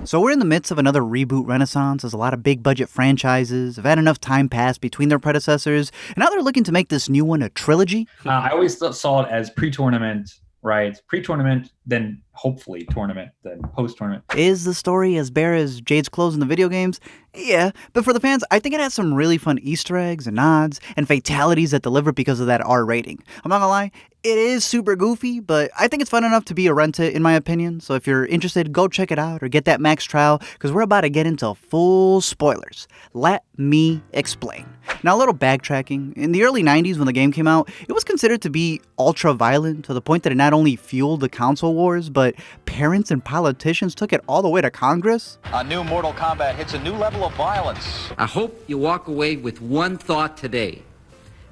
So we're in the midst of another reboot renaissance as a lot of big budget franchises have had enough time pass between their predecessors, and now they're looking to make this new one a trilogy. I always saw it as pre-tournament, right? Pre-tournament, then hopefully tournament, then post-tournament. Is the story as bare as Jade's clothes in the video games? Yeah, but for the fans, I think it has some really fun Easter eggs and nods and fatalities that deliver because of that R rating. I'm not gonna lie, it is super goofy, but I think it's fun enough to be a rent it in my opinion. So if you're interested, go check it out or get that max trial because we're about to get into full spoilers. Let me explain. Now a little backtracking. In the early 90s when the game came out, it was considered to be ultra violent to the point that it not only fueled the console wars, but parents and politicians took it all the way to Congress. A new Mortal Kombat hits a new level of violence. I hope you walk away with one thought today,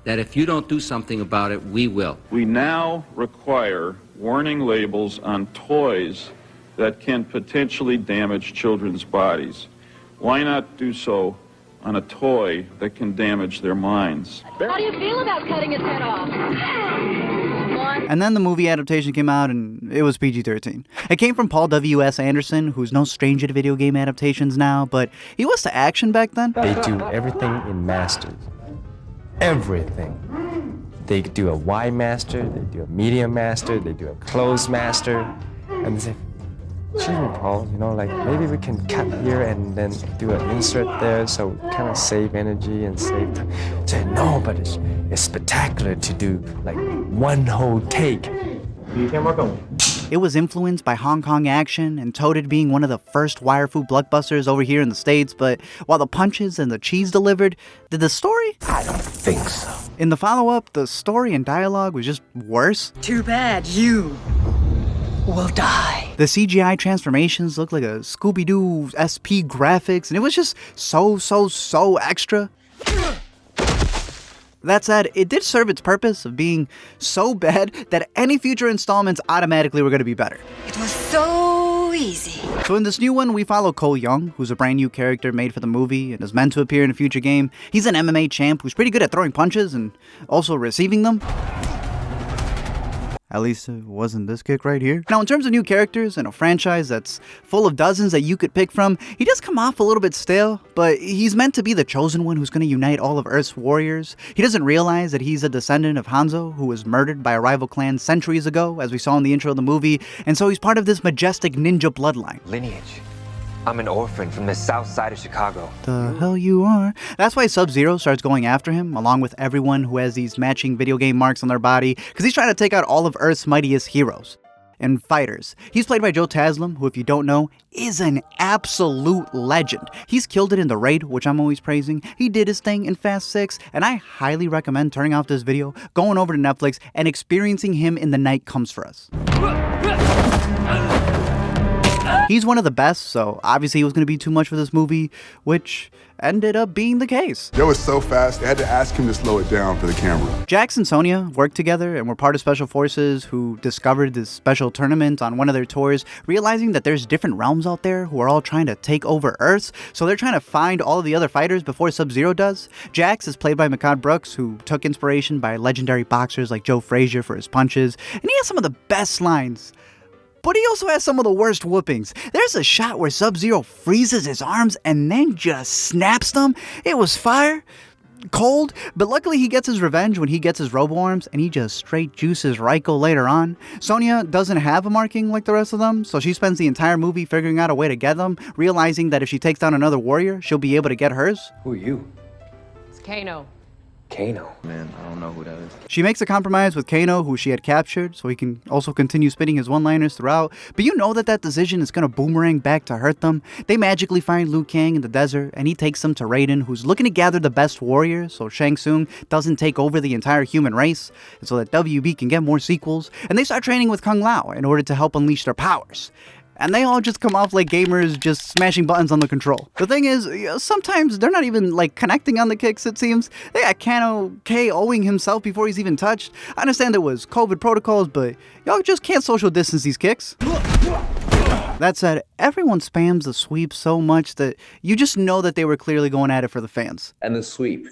that if you don't do something about it, we will. We now require warning labels on toys that can potentially damage children's bodies. Why not do so on a toy that can damage their minds? How do you feel about cutting his head off? And then the movie adaptation came out and it was PG-13. It came from Paul W.S. Anderson, who's no stranger to video game adaptations now, but he was to action back then. They do everything in masters. Everything. They do a Y master, they do a medium master, they do a closed master, and they say, "Gee, Paul, maybe we can cut here and then do an insert there, so we kind of save energy and save time." Say, "No, but it's spectacular to do like one whole take." It was influenced by Hong Kong action and touted being one of the first wire food blockbusters over here in the States, but while the punches and the cheese delivered, did the story? I don't think so. In the follow-up, the story and dialogue was just worse. Too bad you will die. The CGI transformations looked like a Scooby-Doo SP graphics, and it was just so extra. That said, it did serve its purpose of being so bad that any future installments automatically were going to be better. It was so easy. So in this new one, we follow Cole Young, who's a brand new character made for the movie and is meant to appear in a future game. He's an MMA champ who's pretty good at throwing punches and also receiving them. At least it wasn't this kick right here. Now, in terms of new characters in a franchise that's full of dozens that you could pick from, he does come off a little bit stale, but he's meant to be the chosen one who's going to unite all of Earth's warriors. He doesn't realize that he's a descendant of Hanzo, who was murdered by a rival clan centuries ago, as we saw in the intro of the movie, and so he's part of this majestic ninja bloodline. Lineage. I'm an orphan from the south side of Chicago. The hell you are. That's why Sub-Zero starts going after him, along with everyone who has these matching video game marks on their body, because he's trying to take out all of Earth's mightiest heroes and fighters. He's played by Joe Taslim, who, if you don't know, is an absolute legend. He's killed it in The Raid, which I'm always praising. He did his thing in Fast 6, and I highly recommend turning off this video, going over to Netflix, and experiencing him in The Night Comes For Us. He's one of the best, so obviously it was going to be too much for this movie, which ended up being the case. Joe was so fast, they had to ask him to slow it down for the camera. Jax and Sonya worked together and were part of Special Forces who discovered this special tournament on one of their tours, realizing that there's different realms out there who are all trying to take over Earth, so they're trying to find all of the other fighters before Sub-Zero does. Jax is played by Mehcad Brooks, who took inspiration by legendary boxers like Joe Frazier for his punches, and he has some of the best lines. But he also has some of the worst whoopings. There's a shot where Sub-Zero freezes his arms and then just snaps them. It was fire, cold, but luckily he gets his revenge when he gets his robo-arms and he just straight juices Raiko later on. Sonya doesn't have a marking like the rest of them, so she spends the entire movie figuring out a way to get them, realizing that if she takes down another warrior, she'll be able to get hers. Who are you? It's Kano. Kano. Man, I don't know who that is. She makes a compromise with Kano, who she had captured, so he can also continue spitting his one-liners throughout. But you know that decision is going to boomerang back to hurt them. They magically find Liu Kang in the desert, and he takes them to Raiden, who's looking to gather the best warriors, so Shang Tsung doesn't take over the entire human race, and so that WB can get more sequels. And they start training with Kung Lao in order to help unleash their powers. And they all just come off like gamers just smashing buttons on the control. The thing is, sometimes they're not even like connecting on the kicks, it seems. They got Kano KOing himself before he's even touched. I understand there was COVID protocols, but y'all just can't social distance these kicks. That said, everyone spams the sweep so much that you just know that they were clearly going at it for the fans. And the sweep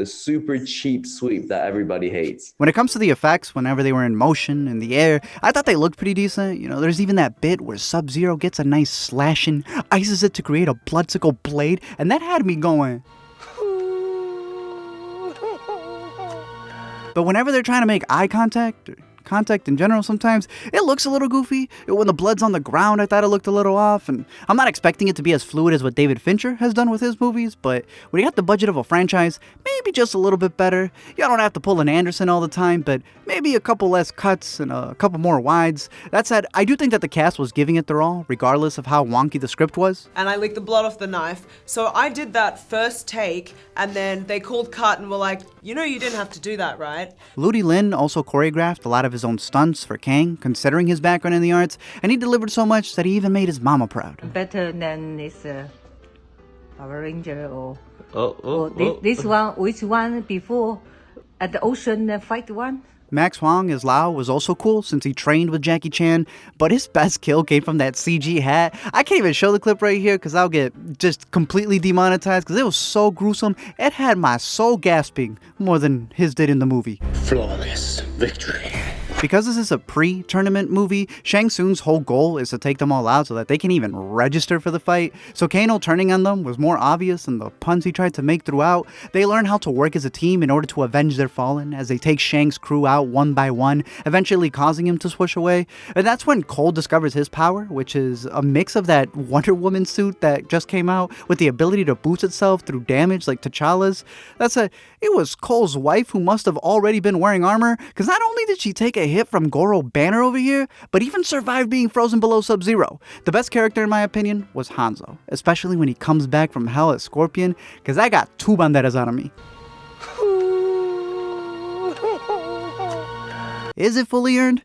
the super cheap sweep that everybody hates. When it comes to the effects, whenever they were in motion, in the air, I thought they looked pretty decent. You know, there's even that bit where Sub-Zero gets a nice slashing, ices it to create a bloodsicle blade, and that had me going. But whenever they're trying to make eye contact in general, sometimes it looks a little goofy. When the blood's on the ground, I thought it looked a little off, and I'm not expecting it to be as fluid as what David Fincher has done with his movies, but when you got the budget of a franchise, maybe just a little bit better. You don't have to pull an Anderson all the time, but maybe a couple less cuts and a couple more wides. That said, I do think that the cast was giving it their all, regardless of how wonky the script was. And I licked the blood off the knife, so I did that first take, and then they called cut and were like, you know you didn't have to do that, right? Ludi Lin also choreographed a lot of his own stunts for Kang, considering his background in the arts, and he delivered so much that he even made his mama proud. Better than this Power Ranger or this one, which one before at the ocean fight one? Max Huang as Lao was also cool since he trained with Jackie Chan, but his best kill came from that CG hat. I can't even show the clip right here because I'll get just completely demonetized because it was so gruesome. It had my soul gasping more than his did in the movie. Flawless victory. Because this is a pre-tournament movie, Shang Tsung's whole goal is to take them all out so that they can even register for the fight. So Kano turning on them was more obvious than the puns he tried to make throughout. They learn how to work as a team in order to avenge their fallen as they take Shang's crew out one by one, eventually causing him to swoosh away. And that's when Cole discovers his power, which is a mix of that Wonder Woman suit that just came out with the ability to boost itself through damage like T'Challa's. It was Cole's wife who must have already been wearing armor, because not only did she take a hit from Goro Banner over here, but even survived being frozen below Sub-Zero. The best character in my opinion was Hanzo, especially when he comes back from hell as Scorpion, because I got 2 banderas out of me. Is it fully earned?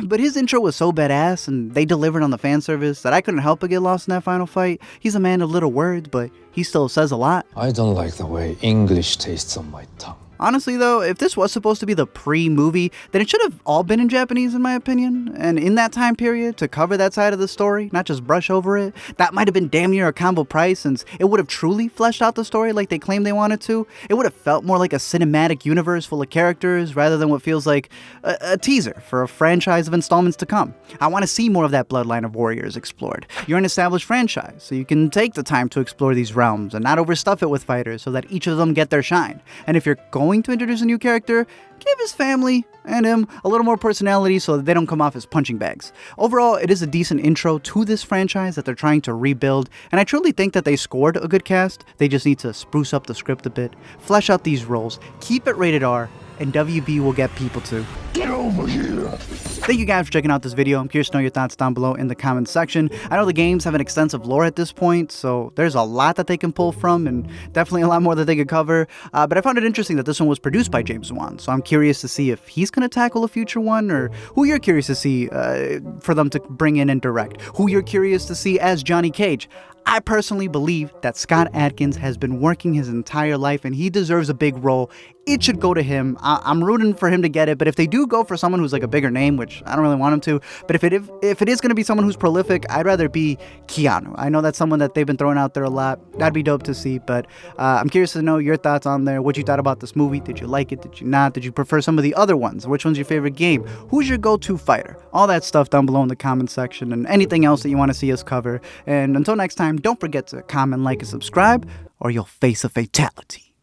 But his intro was so badass and they delivered on the fan service that I couldn't help but get lost in that final fight. He's a man of little words, but he still says a lot. I don't like the way English tastes on my tongue. Honestly though, if this was supposed to be the pre-movie, then it should have all been in Japanese in my opinion. And in that time period, to cover that side of the story, not just brush over it, that might have been damn near a combo price since it would have truly fleshed out the story like they claimed they wanted to. It would have felt more like a cinematic universe full of characters rather than what feels like a teaser for a franchise of installments to come. I want to see more of that bloodline of warriors explored. You're an established franchise, so you can take the time to explore these realms and not overstuff it with fighters so that each of them get their shine. And if you're going to introduce a new character, give his family and him a little more personality so that they don't come off as punching bags. Overall, it is a decent intro to this franchise that they're trying to rebuild, and I truly think that they scored a good cast. They just need to spruce up the script a bit, flesh out these roles, keep it rated R, and WB will get people to. Get over here! Thank you guys for checking out this video. I'm curious to know your thoughts down below in the comments section. I know the games have an extensive lore at this point, so there's a lot that they can pull from and definitely a lot more that they could cover. But I found it interesting that this one was produced by James Wan, so I'm curious to see if he's going to tackle a future one, or who you're curious to see for them to bring in and direct. Who you're curious to see as Johnny Cage. I personally believe that Scott Adkins has been working his entire life and he deserves a big role. It should go to him. I'm rooting for him to get it, but if they do go for someone who's like a bigger name, which I don't really want him to, but if it is going to be someone who's prolific, I'd rather be Keanu. I know that's someone that they've been throwing out there a lot. That'd be dope to see, but I'm curious to know your thoughts on there. What you thought about this movie? Did you like it? Did you not? Did you prefer some of the other ones? Which one's your favorite game? Who's your go-to fighter? All that stuff down below in the comment section, and anything else that you want to see us cover. And until next time, don't forget to comment, like, and subscribe, or you'll face a fatality.